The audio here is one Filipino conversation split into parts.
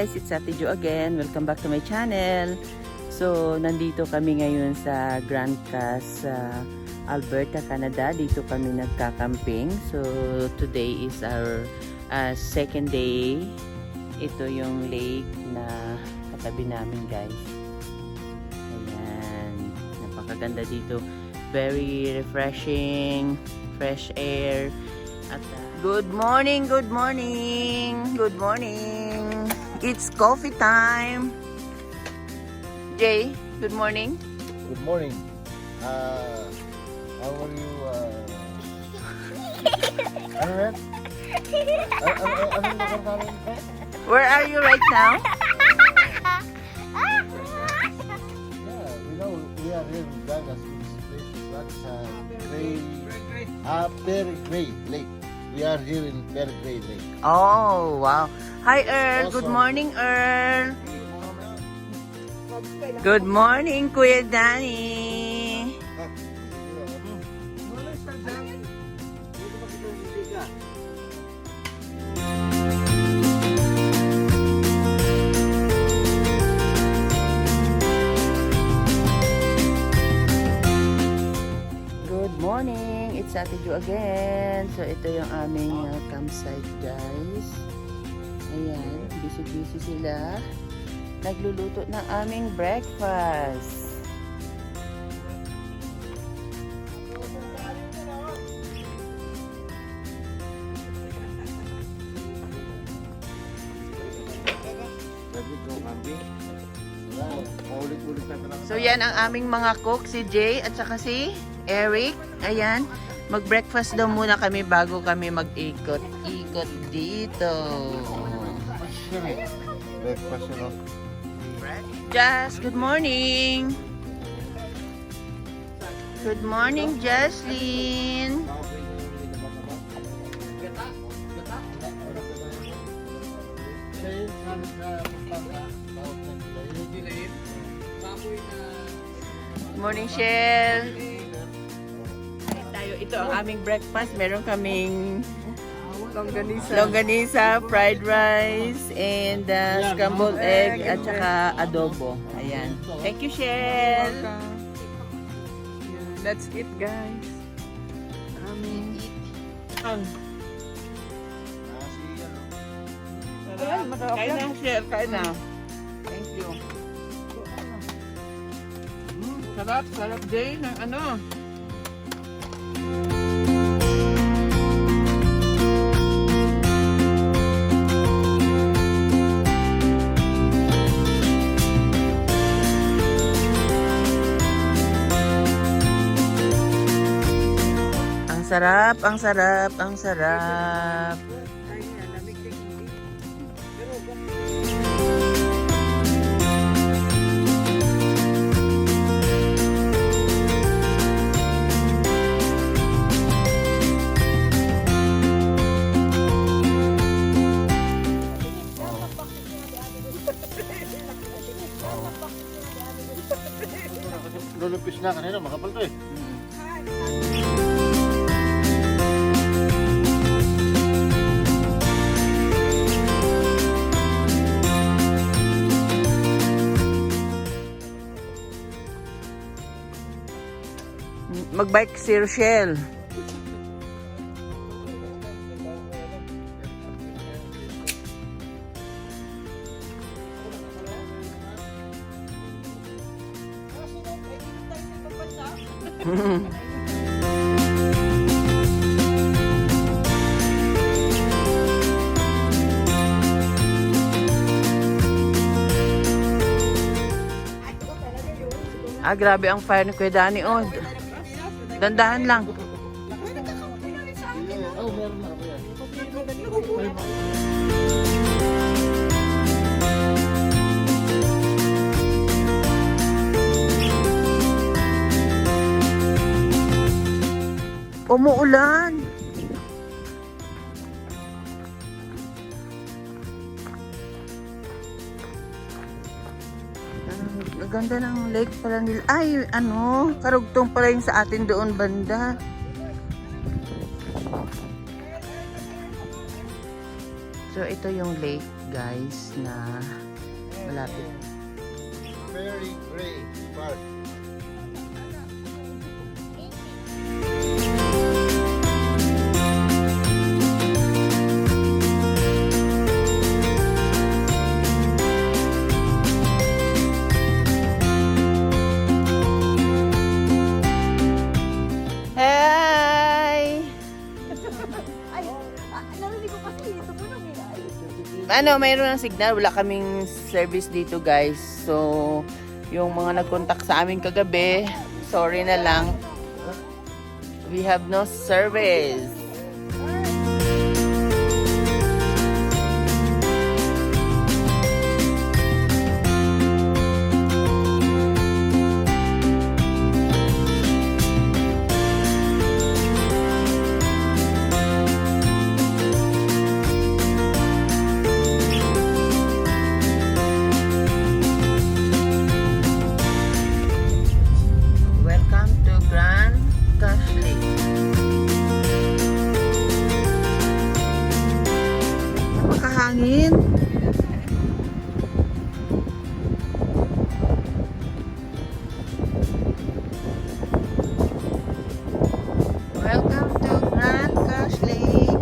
guys, it's Ate Jo again. Welcome back to my channel. So, nandito kami ngayon sa Grande Casse, Alberta, Canada. Dito kami nagkakamping. So, today is our second day. Ito yung lake na katabi namin, guys. Ayan. Napakaganda dito. Very refreshing, fresh air. At good morning, good morning, good morning. It's coffee time. Jay, good morning. Good morning. How are you? Ano yan? Ano lugar namin? Where are you right now? Yeah, we know we are here in Vegas. That's Very Gray Lake. We are here in Very Gray Lake. Oh, wow. Hi, Earl. Awesome. Good morning, Earl. Good morning, Kuya Danny. Good morning. It's Ate Jo again. So, ito yung aming campsite, guys. Ayan, busy-busy sila. Nagluluto ng aming breakfast. So yan ang aming mga cook, si Jay at saka si Eric. Ayan, mag-breakfast daw muna kami bago kami mag-ikot-ikot dito. Breakfast, you know. Jazz, good morning. Good morning, Jaslyn. Good morning, Shell. Ito ang aming breakfast. Meron kaming longganisa, fried rice, and scrambled egg, at saka adobo. Ayan. Thank you, Shell. That's it, guys. Kain na, Shell. Kain na. Thank you. Sarap, sarap day ng ano. Ang sarap, ang sarap, ang sarap. Lulupis na kanina, makapal to eh. Mag-bike si Rochelle. Grabe ang fire ni Kuya Danny. Oh, dandahan lang. Oh, meron na ako yan. Umuulan. Ganda ng lake pala nila. Ay, ano, karugtong pala yung sa atin doon banda. So ito yung lake guys na malapit. Very great park. Hi! Ay, narinig ko kasi ito po nung Ano, mayroon ng signal. Wala kaming service dito guys. So, yung mga nag-contact sa amin kagabi, sorry na lang. We have no service. Welcome to Grand Castle. Napakahangin. Welcome to Grand Castle.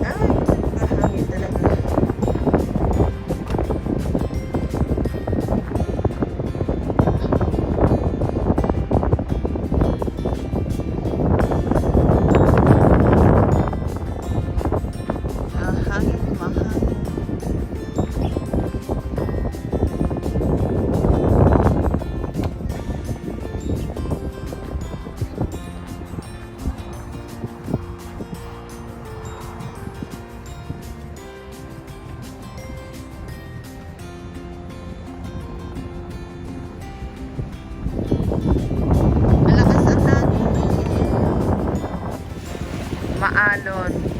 Ay, napakahangin talaga. Hangin, mahangin. Malakas ang hangin. Maalon.